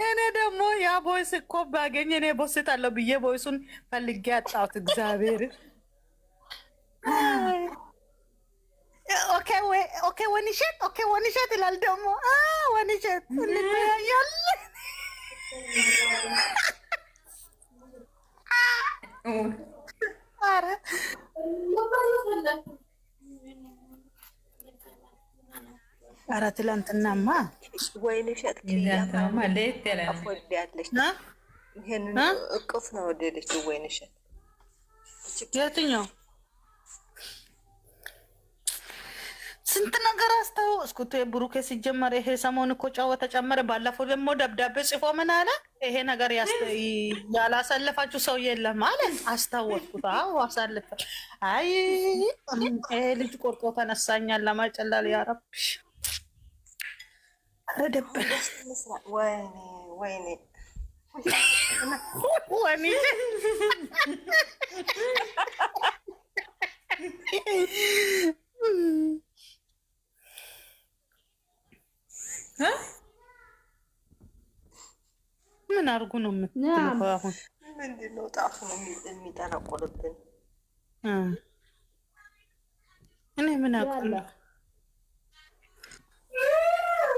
እኔ ደግሞ ያ ቦይስ እኮ ባገኝ እኔ ቦስታለሁ ብዬ ቦይሱን ፈልጌ አጣሁት። እግዚአብሔር ኦኬ ወንሸት ኦኬ ወንሸት ይላል ደግሞ ወንሸት እንተያያለን። ኧረ ኧረ ትላንትናማ ወይንሸት ትላንትናማ ለየት ያለ ያለች ይሄንን እቅፍ ነው ወደደችው ወይንሸት። የትኛው ስንት ነገር አስታወስኩት። ብሩኬ ሲጀመር ይሄ ሰሞን እኮ ጨዋታ ጨመረ። ባለፈው ደግሞ ደብዳቤ ጽፎ ምን አለ? ይሄ ነገር ያላሳለፋችሁ ሰው የለም ማለት አስታወስኩት። አዎ አሳልፈ። አይ ይሄ ልጅ ቆርጦ ተነሳኛል ለማጨላል ያረብሽ። ኧረ ደበረ። ወይኔ ወይኔ ወይኔ ምን አድርጉ ነው የምትለው? አሁን ምንድን ነው ጣፉ ነው የሚጠነቁልብን? እኔ ምን አውቃለሁ?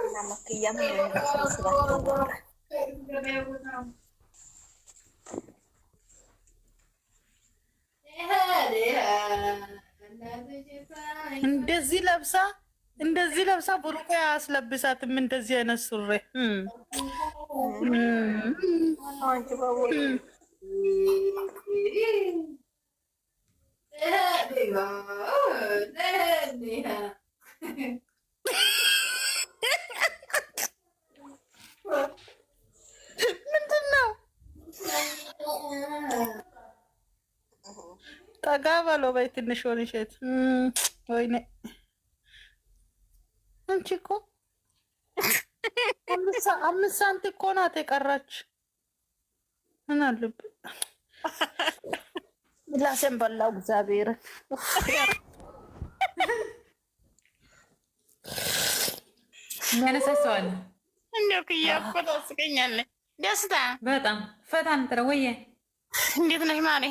እና መክያም እንደዚህ ለብሳ ብሩኬ አያስለብሳትም። እንደዚህ አይነት ሱሪ ምንድን ነው? ጠጋ በለው በይ ትንሽ ሆንሸት። ወይኔ አንቺ እኮ 5 ሳንቲም እኮ ናት የቀራች። ምን አለብን? ምላሴን በላው እግዚአብሔር። ያነሳሰዋል እንደው እኮ ታስቀኛለህ። ደስታ በጣም ፈታ ምጥረ ወየ እንዴት ነሽ ማሬ?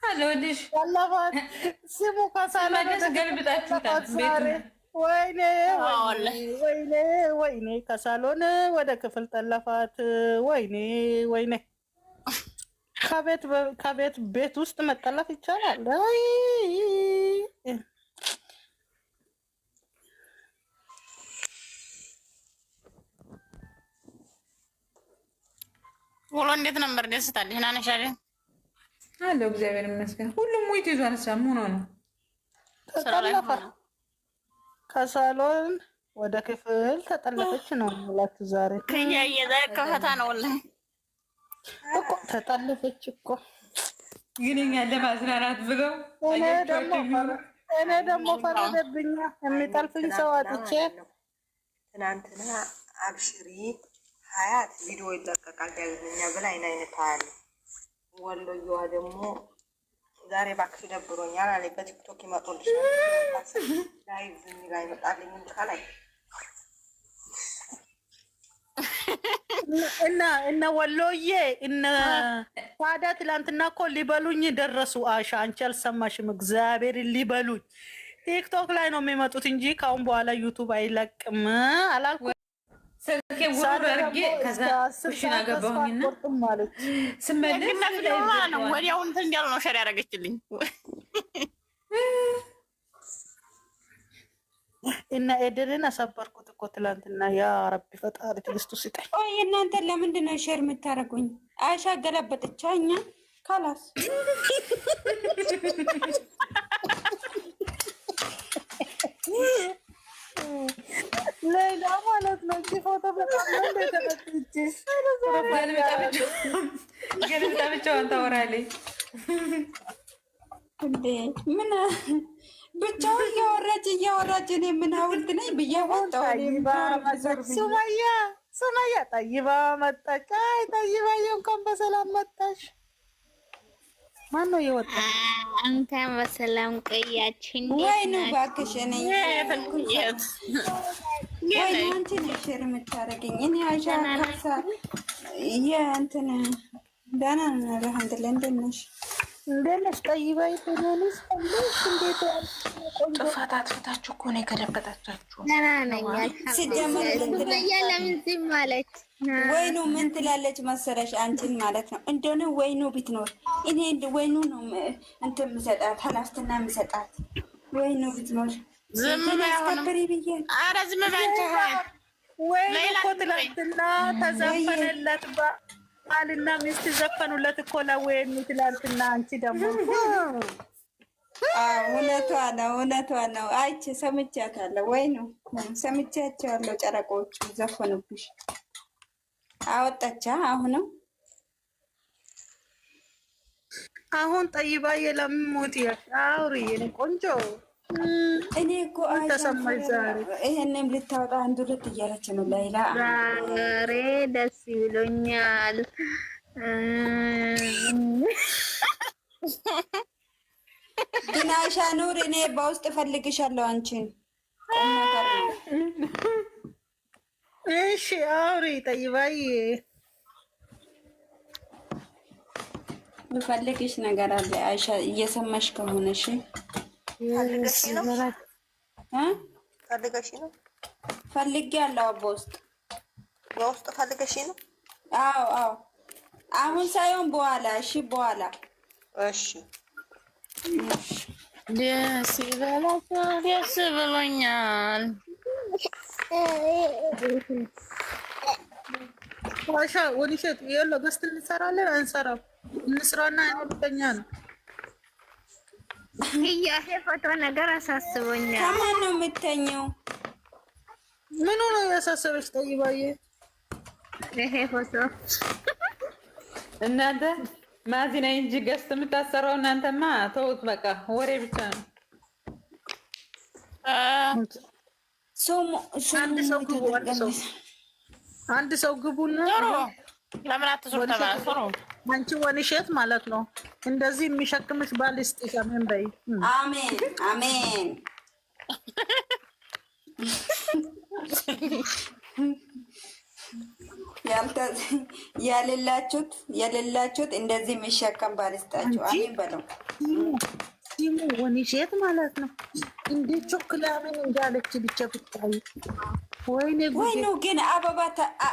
አለ ወዲሽ ያለባት ስሙ ካሳለ ገልብጣችሁታል ቤቱ። ወይኔ ወይኔ ወይኔ ከሳሎን ወደ ክፍል ጠለፋት። ወይኔ ወይኔ ከቤት ቤት ውስጥ መጠለፍ ይቻላል? ውሎ እንዴት ነበር? ደስታ ደህና ነሽ አይደል? አለው እግዚአብሔር ይመስገን። ሁሉም ሙይት ይዟል። ምን ሆኖ ነው? ተጠለፈ። ከሳሎን ወደ ክፍል ተጠለፈች ነው የምላችሁ ዛሬ። ከያየ ዛሬ ከፈታ ነው ወላሂ እኮ ተጠለፈች እኮ። ግን እኛ ለማዝናናት ብለው እኔ ደግሞ ፈረደብኛ። የሚጠልፍኝ ሰው አጥቼ ትናንትና አብሽሪ ሀያት ቪዲዮ ይለቀቃል ዳግመኛ ብላ አይነት አለ። ወሎየዋ ደግሞ ዛሬ ባክሽ ደብሮኛል አለ። በቲክቶክ ይመጡልሻል ላይቭ የሚል አይመጣልኝም ካላይ እና ወሎዬ እነ ታዲያ ትላንትና እኮ ሊበሉኝ ደረሱ። አሻ አንቺ አልሰማሽም? እግዚአብሔር ሊበሉኝ ቲክቶክ ላይ ነው የሚመጡት እንጂ ካሁን በኋላ ዩቱብ አይለቅም አላልኩ። ስልኬ ወር አድርጌ ከዛ ኩሽና ገባሁኝና ስመለስ ወዲያው እንትን እንዳሉ ነው ሸር ያደረገችልኝ። እና ኤደንን አሰበርኩት እኮ ትላንትና። ያ ረቢ ፈጣሪ ትግስቱ ስጠኝ። ቆይ እናንተ ለምንድን ነው ሼር የምታደርጉኝ? አይሻ ገለበጠቻ እኛ ካላስ ሌላ ማለት ነው። እቺ ፎቶ በጣም ነው እንደተመጥቼ ገልብጣ ብቻዋን ታወራለች እንዴ? ምን ብቻውን እያወራች እኔ ምን ሀውልት ነኝ ብዬ ወጣሁ። ሱመያ ጠይባ መጣች። አይ ጠይባዬ እንኳን በሰላም መጣሽ። ማን ነው የወጣ? እንኳን በሰላም ቆያችን። ወይ ነው እባክሽ። እኔ የት ወይ ነው አንቺ ነሽ ሼር የምታደርገኝ። እኔ አይሻ ካሳ የእንትን ደህና ነን አልሐምዱሊላህ። እንደት ነሽ? እንዴት ነሽ? ጠይባይ ተናንስ እንዴት ጥፋት አጥፍታችሁ እኮ ነው የገለበጣቻችሁ። ደህና ነኝ ሲጀመር ለምን ዝም አለች? ወይኑ ምን ትላለች መሰለሽ? አንቺን ማለት ነው እንደሆነ ወይኑ ቢትኖር እኔ ወይኑ ነው እንትን የምሰጣት ኃላፊትና የምሰጣት ወይኑ ቢትኖር ዝም አስከብሪ ብዬ ኧረ ዝም በያንቺ ወይኑ እኮ ትላንትና ተዘፈነለት ባልና ሚስት ዘፈኑለት እኮ ለወይኑ ትላንትና። አንቺ ደግሞ እውነቷ ነው። አይቼ ሰምቻታለሁ። ወይኑ ሰምቻቸዋለሁ። ጨረቆቹ ዘፈኑብሽ አወጣቻ። አሁን ጠይባዬ ለምን ሞት አውሪ የኔ ቆንጆ። እኔ እኮ ተሰማኝ ዛሬ ይሄንም ልታወጣ አንድ ሁለት እያለች ነው ላይላ። ዛሬ ደስ ይሎኛል። ግን አይሻ ኑር እኔ በውስጥ እፈልግሻለሁ አንቺን። እሺ አውሪ ጠይባዬ። ምፈልግሽ ነገር አለ አይሻ፣ እየሰማሽ ከሆነ እሺ። ፈልገሽ ነው? ፈልጌያለሁ። በውስጥ ፈልገሽ ነው? አዎ አሁን ሳይሆን በኋላ። እሺ በኋላ። እሺ ደስ ይበላችሁ። ደስ ብሎኛል። ዋሻ ወሊሸት የለ ገስት እንሰራለን አንሰራም? እንስራና አይወደኛ ነው። ይሄ ፎቶ ነገር አሳስቦኛል። ከማን ነው የምተኘው? ምኑ ነው ያሳሰበች ጠይባዬ? ይሄ ፎቶ እናንተ ማዚና እንጂ ገስት የምታሰራው እናንተማ ተውት፣ በቃ ወሬ ብቻ ነው። አንድ ሰው ግቡና ለምን አትስሩ ተባለ። አንቺ ወንሸት ማለት ነው እንደዚህ የሚሸክምሽ ባል ይስጥሽ። አሜን በይ። አሜን። ያሌላችሁት እንደዚህ የሚሸከም ባል ይስጣችሁ። አሜን በለው። ሲሙ ወንሸት ማለት ነው እንዴት ቾክላምን እንዳለች ብቻ ብታይ። ወይኔ ግን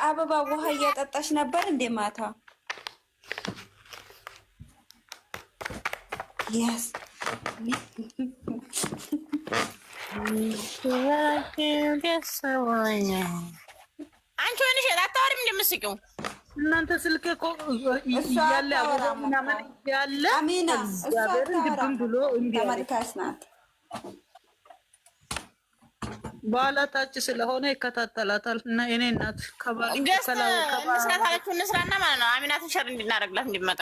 አበባ ውሃ እያጠጣች ነበር እንዴ ማታ? ያስ አንቺ ወንሽ አታወሪም እንደምትስቂው እናንተ ስልክ እኮ ያለ አበባ ምናምን ያለ አሚና እግዚአብሔር እንድብን ብሎ ተመልካች ናት። ባላታች ስለሆነ ይከታተላታል። እና እኔ እናት ገስት እንስራታለች እንስራና ማለት ነው። አሚናትን ሸር እንድናደርግላት እንዲመጣ